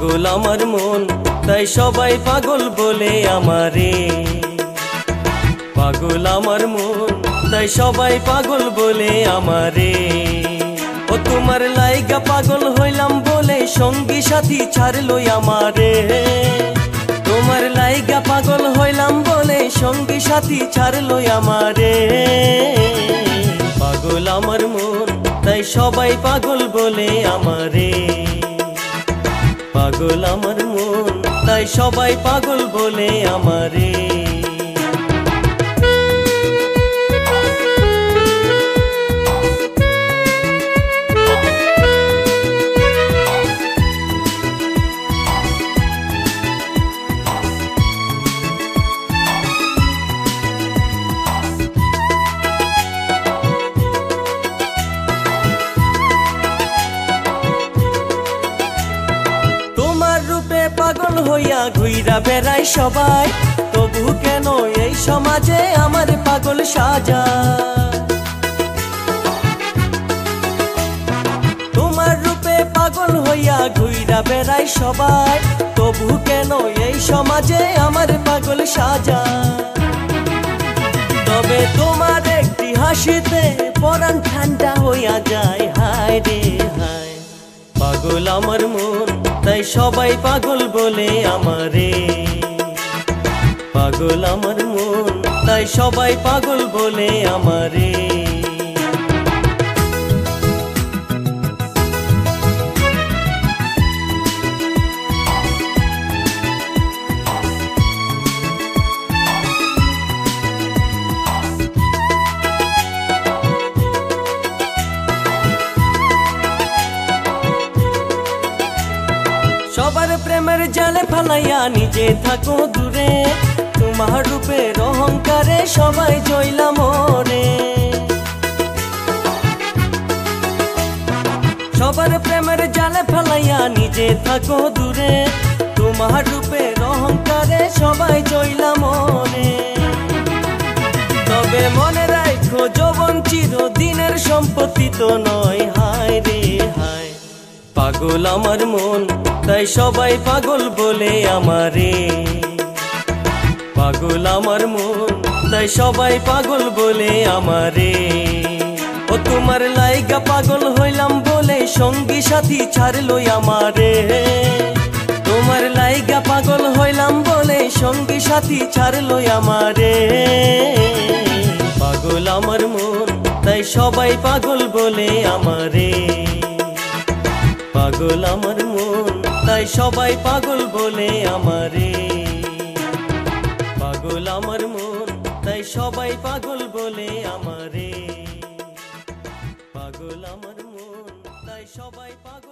পাগল আমার মন তাই সবাই পাগল বলে আমারে। পাগল আমার মন তাই সবাই পাগল বলে আমারে। ও তোমার লাইগা পাগল হইলাম বলে সঙ্গী সাথী ছাড়লো আমারে। তোমার লাইগা পাগল হইলাম বলে সঙ্গী সাথী ছাড়লো আমারে। পাগল আমার মন তাই সবাই পাগল বলে আমারে। পাগল আমার মন তাই সবাই পাগল বলে আমারে। পাগল হইয়া ঘুইরা বেড়াই সবাই, তবু কেন এই সমাজে আমার পাগল সাজায়। তোমার রূপে পাগল হইয়া ঘুইরা বেড়াই সবাই, তবু কেন এই সমাজে আমার পাগল সাজায়। তবে তোমার একটি হাসিতে পরাণ ঠান্ডা হইয়া যায়। হায় রে হায়, পাগল আমার মন তাই সবাই পাগল বলে আমারে। পাগল আমার মন তাই সবাই পাগল বলে আমারে। সবার প্রেমের জালে ফালাইয়া নিজে থাকো দূরে, তোমার রূপের অহংকারে সবাই জইলা মরে। সবার প্রেমের জালে ফালাইয়া নিজে থাকো দূরে, তোমার রূপের অহংকারে সবাই জইলা মরে। তবে মনে রাখো যৌবন চিরদিনের সম্পত্তি তো নয়। হায় রে হায়, পাগল আমার মন তাই সবাই পাগল বলে আমারে। পাগল আমার মন তাই সবাই পাগল বলে আমারে। ও তোমার লাইগা পাগল হইলাম বলে সঙ্গী সাথী ছাড়লো আমারে। তোমার লাইগা পাগল হইলাম বলে সঙ্গী সাথী ছাড়লো আমারে। পাগল আমার মন তাই সবাই পাগল বলে আমারে। পাগল আমার মন তাই সবাই পাগল বলে আমারে। পাগল আমার মন তাই সবাই পাগল বলে আমারে। পাগল আমার মন তাই সবাই পাগল।